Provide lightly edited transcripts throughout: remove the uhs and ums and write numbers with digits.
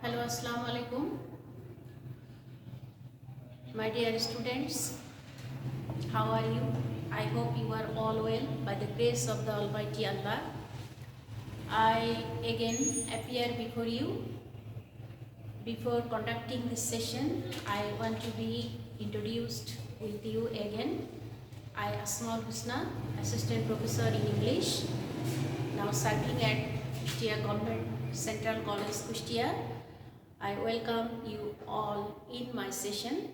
Hello, Assalamu alaikum. My dear students, how are you? I hope you are all well by the grace of the Almighty Allah. I again appear before you. Before conducting this session, I want to be introduced with you again. I Asmaul Husna, Assistant Professor in English, now serving at Kushtia Government Central College, Kushtia. I welcome you all in my session.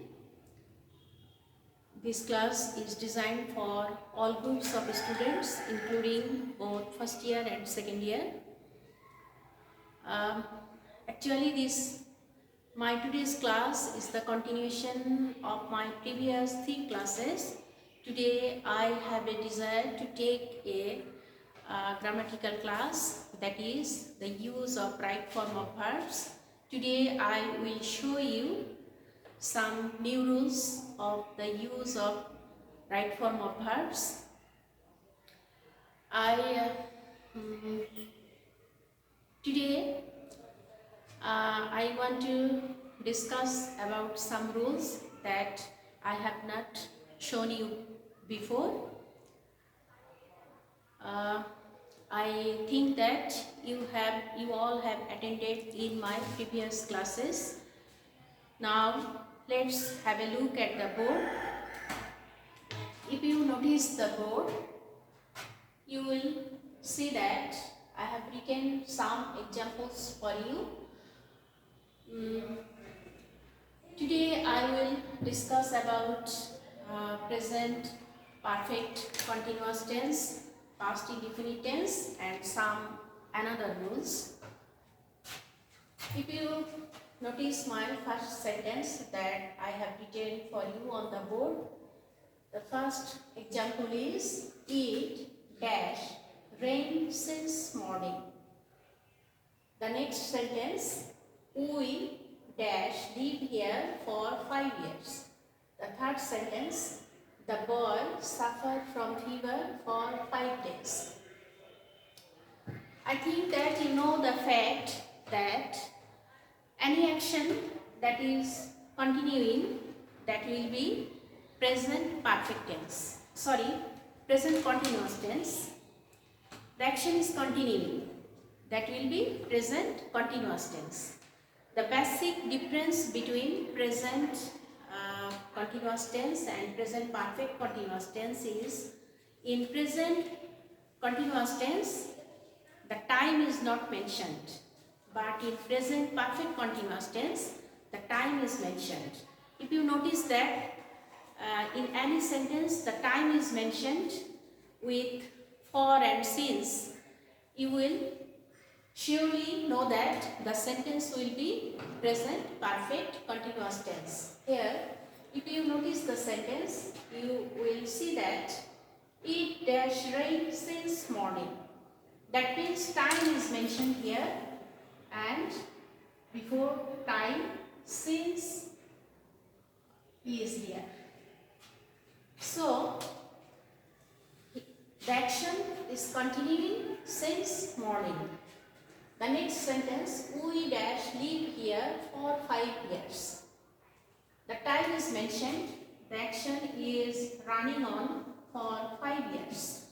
This class is designed for all groups of students, including both first year and second year. Actually, my today's class is the continuation of my previous 3 classes. Today, I have a desire to take a grammatical class, that is the use of right form of verbs. Today, I will show you some new rules of the use of right form of verbs. Today I want to discuss about some rules that I have not shown you before. I think that you all have attended in my previous classes. Now let's have a look at the board. If you notice the board, you will see that I have written some examples for you. Today I will discuss about present perfect continuous tense, past indefinite tense, and some another rules. If you notice my first sentence that I have written for you on the board, the first example is it dash rained since morning. The next sentence, we dash live here for 5 years. The third sentence, the boy suffered from fever for 5 days. I think that you know the fact that any action that is continuing, that will be present perfect tense. Present continuous tense. The action is continuing, that will be present continuous tense. The basic difference between present continuous tense and present perfect continuous tense is, in present continuous tense the time is not mentioned, but in present perfect continuous tense the time is mentioned. If you notice that in any sentence the time is mentioned with for and since, you will surely know that the sentence will be present perfect continuous tense. Here, if you notice the sentence, you will see that it dash rained since morning. That means time is mentioned here, and before time since is here. So the action is continuing since morning. The next sentence, we dash live here for 5 years. The time is mentioned, the action is running on for 5 years.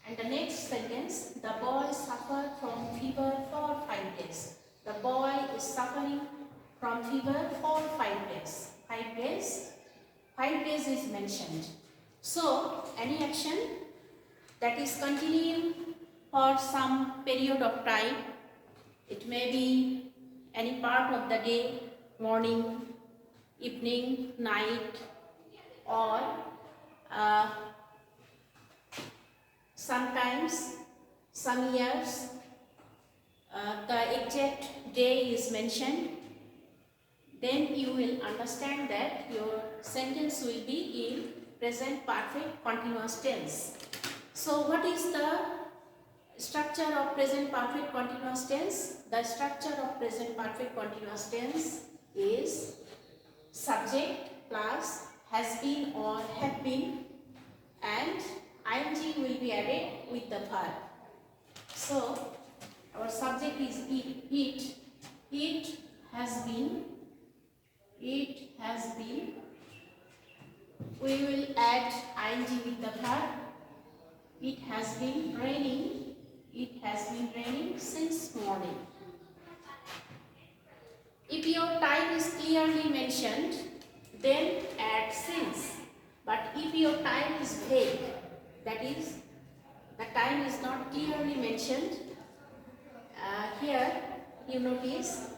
And the next sentence, the boy suffered from fever for 5 days. The boy is suffering from fever for 5 days. 5 days is mentioned. So, any action that is continuing for some period of time, it may be any part of the day, morning, evening, night, or sometimes, some years, the exact day is mentioned, then you will understand that your sentence will be in present perfect continuous tense. So what is the structure of present perfect continuous tense? The structure of present perfect continuous tense is subject plus has been or have been, and ing will be added with the verb. So our subject is it. It we will add ing with the verb. It has been raining. It has been raining since morning. If your time is clearly mentioned, then add since. But if your time is vague, that is, the time is not clearly mentioned, here you notice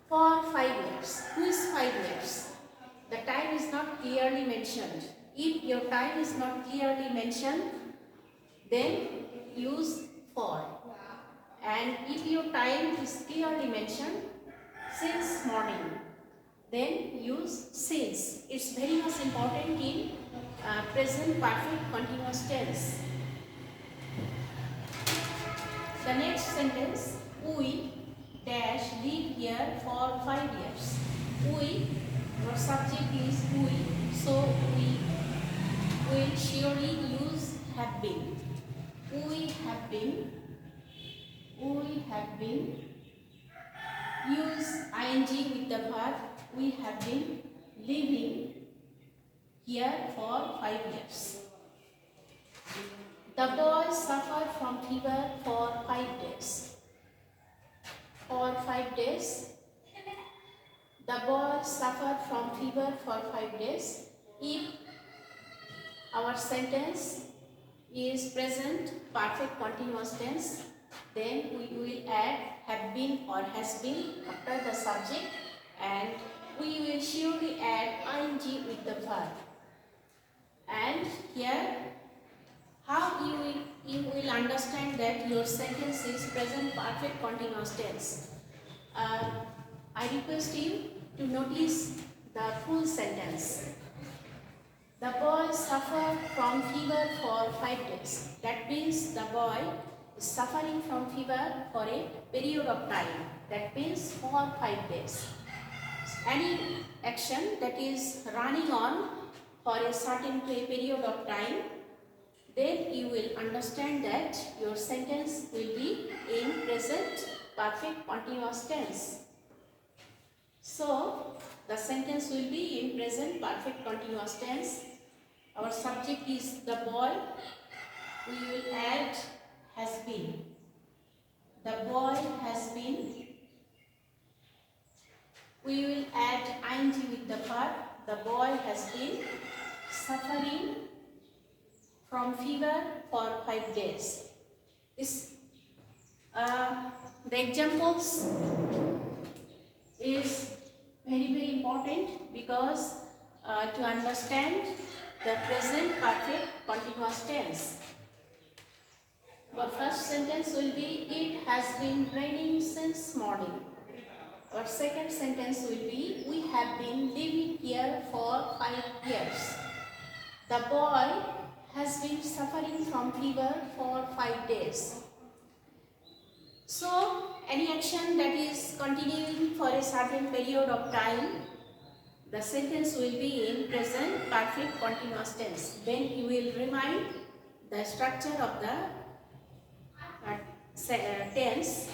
for 5 years. Who is 5 years? The time is not clearly mentioned. If your time is not clearly mentioned, then use for. And if your time is clearly mentioned, since morning, then use since. It's very much important in present perfect continuous tense. The next sentence, we dash live here for 5 years. We, our subject is we, so we will surely use have been. We have been use ing with the verb. We have been living here for 5 years. The boy suffered from fever for 5 days. For 5 days. The boy suffered from fever for 5 days. If our sentence is present perfect continuous tense, then we will add have been or has been after the subject, and we will surely add ing with the verb. And here, how you will understand that your sentence is present perfect continuous tense. I request you to notice the full sentence. The boy suffered from fever for 5 days. That means the boy is suffering from fever for a period of time. That means for 5 days. Any action that is running on for a certain period of time, then you will understand that your sentence will be in present perfect continuous tense. So, the sentence will be in present perfect continuous tense. Our subject is the boy. We will add has been. The boy has been. We will add ing with the verb. The boy has been suffering from fever for 5 days. The examples is very important because to understand the present perfect continuous tense. Our first sentence will be it has been raining since morning. Our second sentence will be we have been living here for 5 years. The boy has been suffering from fever for 5 days. So, any action that is continuing for a certain period of time, the sentence will be in present perfect continuous tense. Then you will remind the structure of the tense.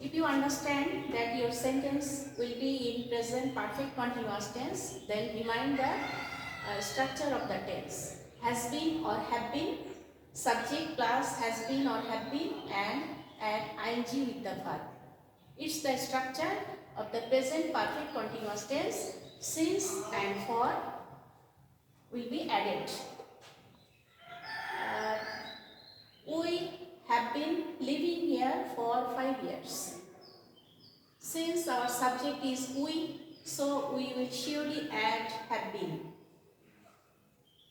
If you understand that your sentence will be in present perfect continuous tense, then remind the structure of the tense. Has been or have been, subject plus has been or have been, and add ing with the verb. It's the structure of the present perfect continuous tense. Since and for will be added. We have been living here for 5 years. Since our subject is we, so we will surely add have been.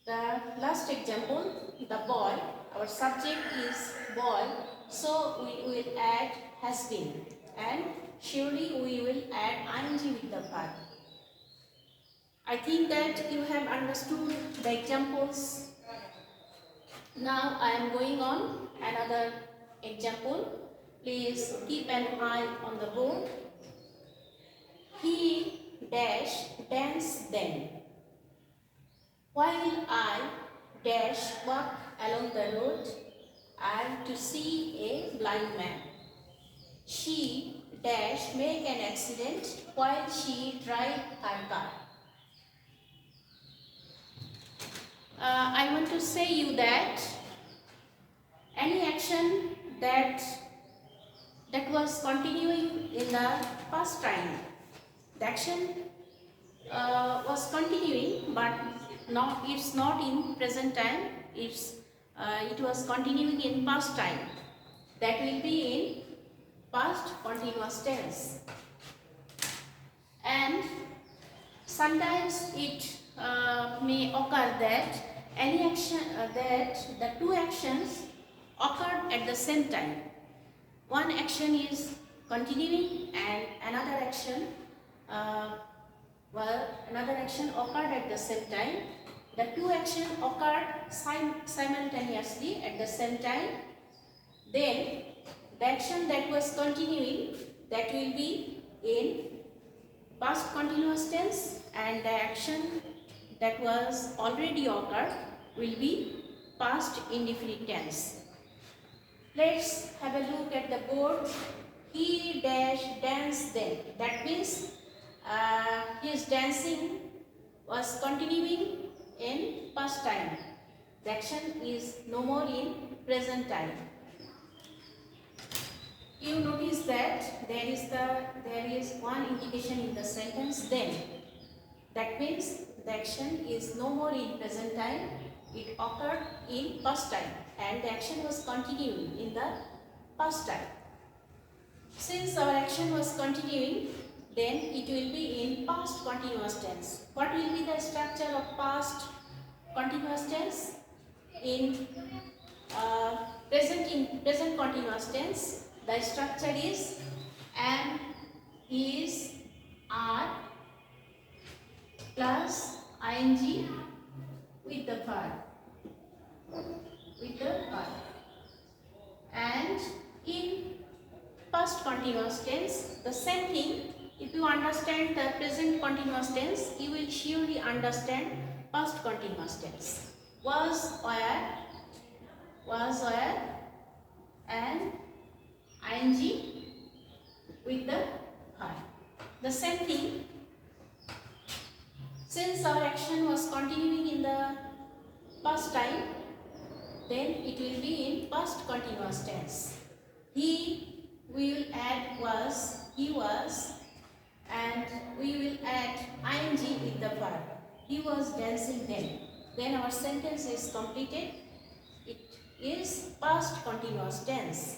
The last example, the boy, our subject is boy, so we will add has been, and surely we will add ing with the verb. I think that you have understood the examples. Now I am going on another example. Please keep an eye on the board. He dash dance then, while I dash walk along the road and to see a blind man. She dash make an accident while she drive her car. I want to say you that any action that was continuing in the past time, the action was continuing, but not, it's not in present time, it was continuing in past time. That will be in past continuous tense. And sometimes it may occur that any action that the two actions occurred at the same time. One action is continuing and another action occurred at the same time. The two actions occurred simultaneously at the same time. Then the action that was continuing, that will be in past continuous tense, and the action that was already occurred will be past indefinite tense. Let's have a look at the board. He danced then. That means his dancing was continuing in past time. The action is no more in present time. You notice that there is one indication in the sentence then. That means the action is no more in present time. It occurred in past time and the action was continuing in the past time. Since our action was continuing, then it will be in past continuous tense. What will be the structure of past continuous tense? In present continuous tense, the structure is am, is, are plus ing with the verb. And in past continuous tense, the same thing. If you understand the present continuous tense, you will surely understand past continuous tense. Was, where, and ing with the verb. The same thing. Since our action was continuing in the past time, then it will be in past continuous tense. He, we will add was, he was, and we will add ing with the verb. He was dancing then. Then our sentence is completed. It is past continuous tense.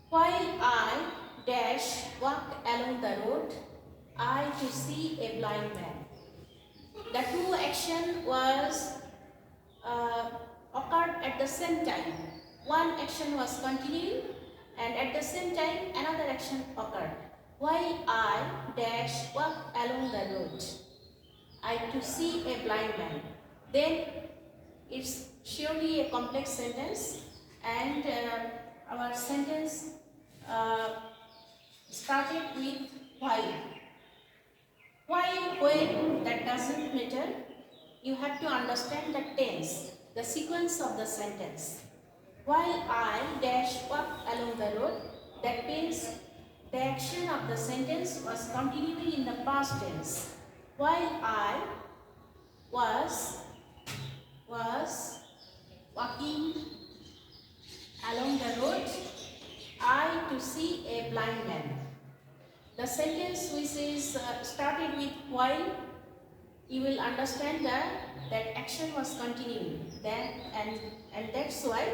While I dash walked along the road, I to see a blind man. The two action was occurred at the same time. One action was continuing and at the same time another action occurred. While I dash walked along the road, I to see a blind man. Then it's surely a complex sentence, and our sentence started with while. While, when, that doesn't matter. You have to understand the tense, the sequence of the sentence. While I dash walked along the road, that means the action of the sentence was continuing in the past tense. While I was walking along the road, I to see a blind man. The sentence which is started with while, you will understand that action was continuing. And that's why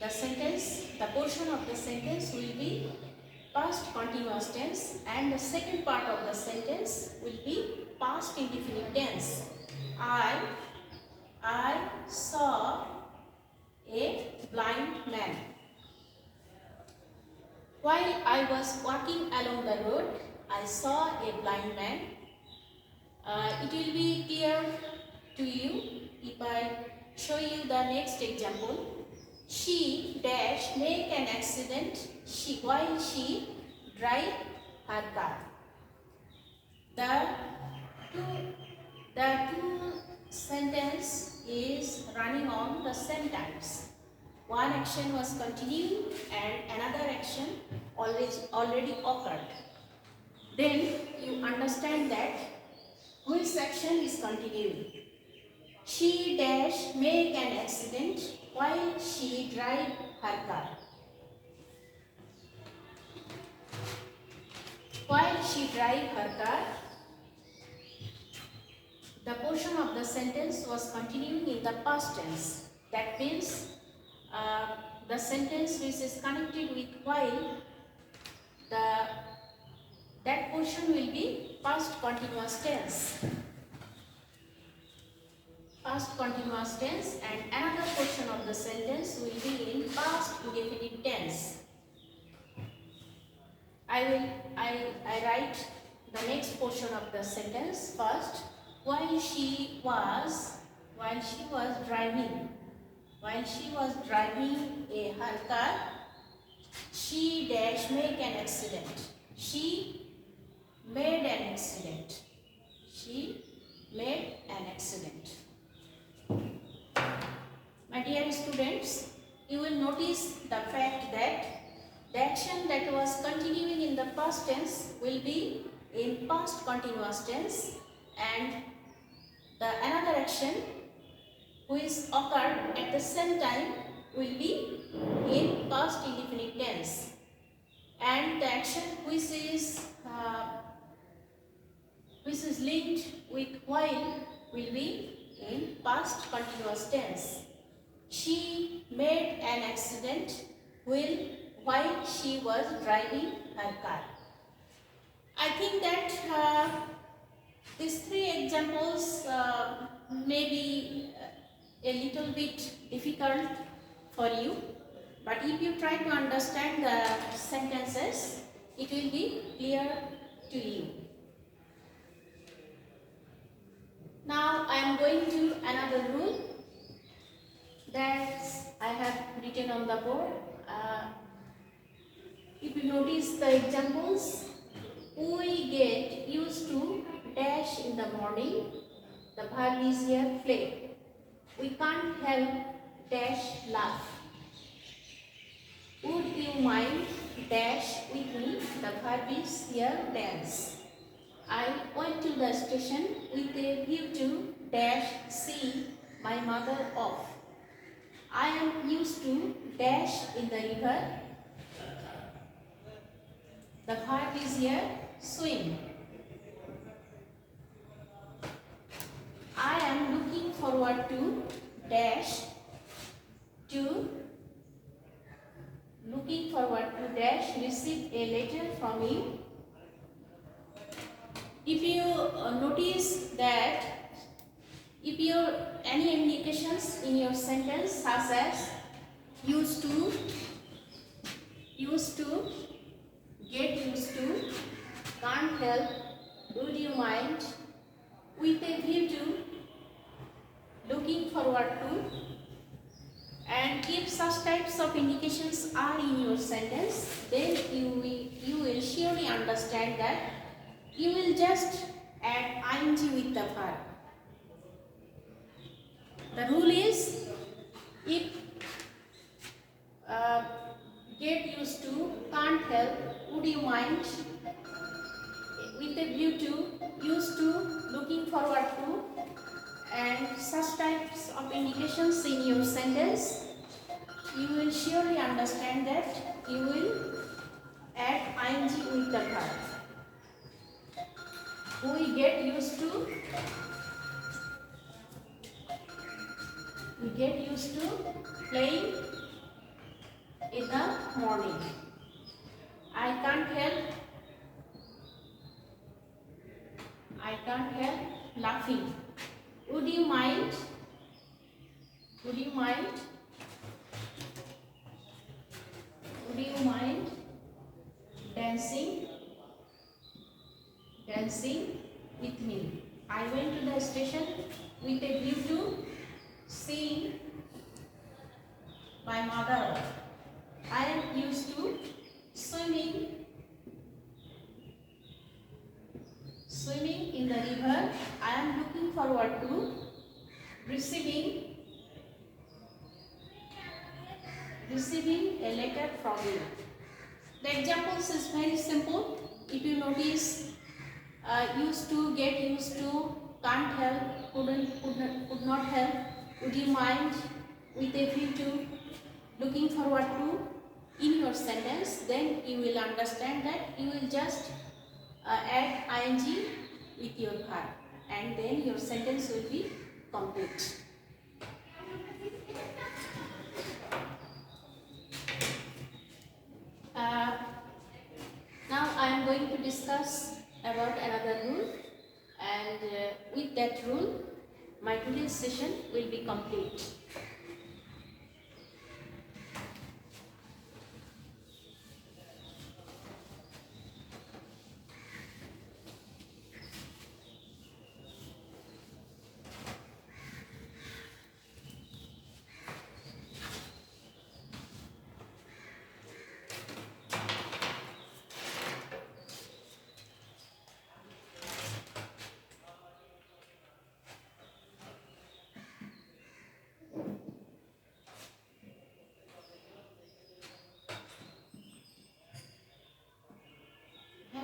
the sentence, the portion of the sentence will be past continuous tense, and the second part of the sentence will be past indefinite tense. I saw a blind man. While I was walking along the road, I saw a blind man. It will be clear to you if I show you the next example. She dash make an accident while she drive her car. The two sentence is running on the same times. One action was continuing and another action already occurred. Then you understand that which action is continuing. She dash make an accident while she drive her car. While she drive her car, the portion of the sentence was continuing in the past tense. That means the sentence which is connected with while, that portion will be past continuous tense. Past continuous tense, and another portion of the sentence will be in past indefinite tense. I write the next portion of the sentence first. While she was driving her car, she dash make an accident. She made an accident. She made an accident. My dear students, you will notice the fact that the action that was continuing in the past tense will be in past continuous tense, and the another action which occurred at the same time will be in past indefinite tense, and the action which is linked with while will be in past continuous tense. She made an accident while she was driving her car. I think that these three examples may be a little bit difficult for you, but if you try to understand the sentences, it will be clear to you. Now I am going to another rule that I have written on the board. If you notice the examples, we get used to dash in the morning. The verb is here play. We can't help dash laugh. Would you mind dash with me? The verb is here dance. I went to the station with a view to dash see my mother off. I am used to dash in the river. The verb is here swim. I am looking forward to dash receive a letter from you. If you notice that if your any indications in your sentence such as used to, get used to, can't help, would you mind, with a view to, looking forward to, and if such types of indications are in your sentence, then you will surely understand that you will just add ing with the verb. The rule is, if get used to, can't help, would you mind, with a view to, used to, looking forward to, and such types of indications in your sentence, you will surely understand that you will add ing with the verb. We get used to, playing in the morning. I can't help laughing. Would you mind dancing with me? I went to the station with a view to seeing my mother. I am used to swimming in the river. I am looking forward to receiving a letter from you. The examples is very simple. If you notice, used to, get used to, can't help, could not help, would you mind with a view to looking forward to in your sentence, then you will understand that you will just add ing with your verb and then your sentence will be complete. Now I am going to discuss about another rule, and with that rule my today's session will be complete.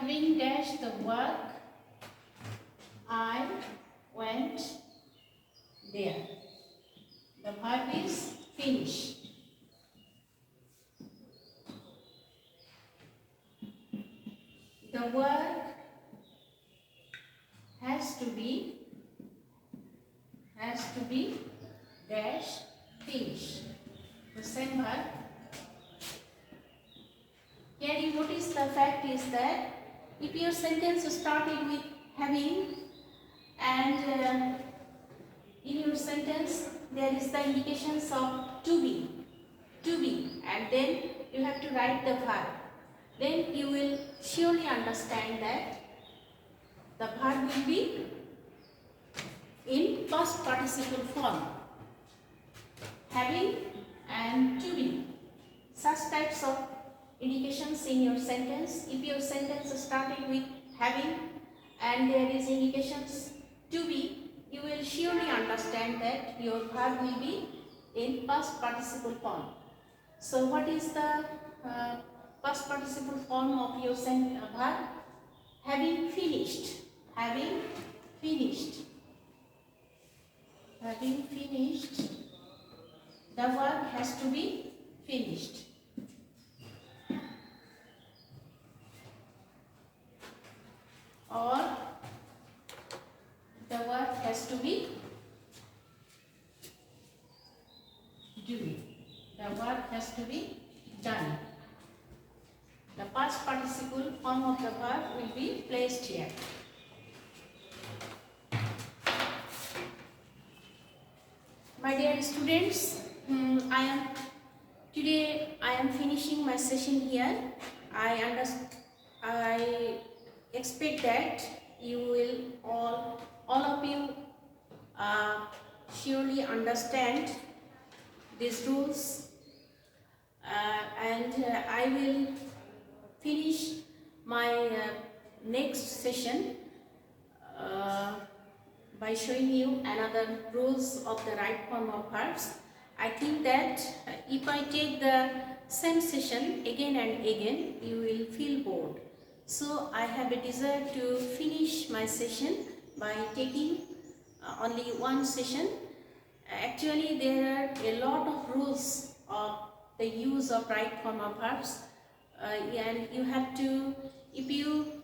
Having dashed the work, I went there. The verb is finish. The work has to be dash finish. The same verb. Here you notice the fact is that if your sentence started with having and in your sentence there is the indications of to be and then you have to write the verb, then you will surely understand that the verb will be in past participle form, having and to be. Such types of indications in your sentence. If your sentence started with having and there is indications to be, you will surely understand that your verb will be in past participle form. So what is the past participle form of your verb? Having finished. Having finished. Having finished. The verb has to be finished. Or the verb has to be doing. The verb has to be done. The past participle form of the verb will be placed here. My dear students, today I am finishing my session here. I expect that you will all of you surely understand these rules, and I will finish my next session by showing you another rules of the right form of verbs. I think that if I take the same session again and again, you will feel bored. So I have a desire to finish my session by taking only one session. Actually, there are a lot of rules of the use of right form of verbs, and you have to, if you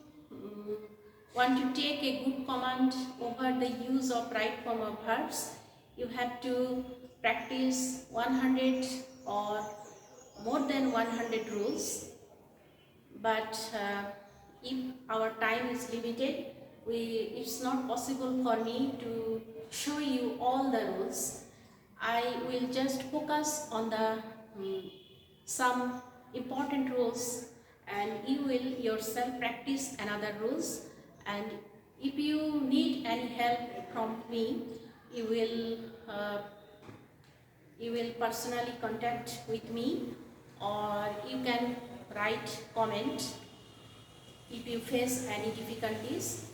want to take a good command over the use of right form of verbs, you have to practice 100 or more than 100 rules. But if our time is limited, it's not possible for me to show you all the rules. I will just focus on the some important rules, and you will yourself practice another rules. And if you need any help from me, you will personally contact with me, or you can write comment if you face any difficulties.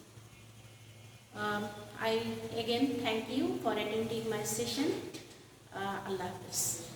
I again thank you for attending my session. Allah Hafiz.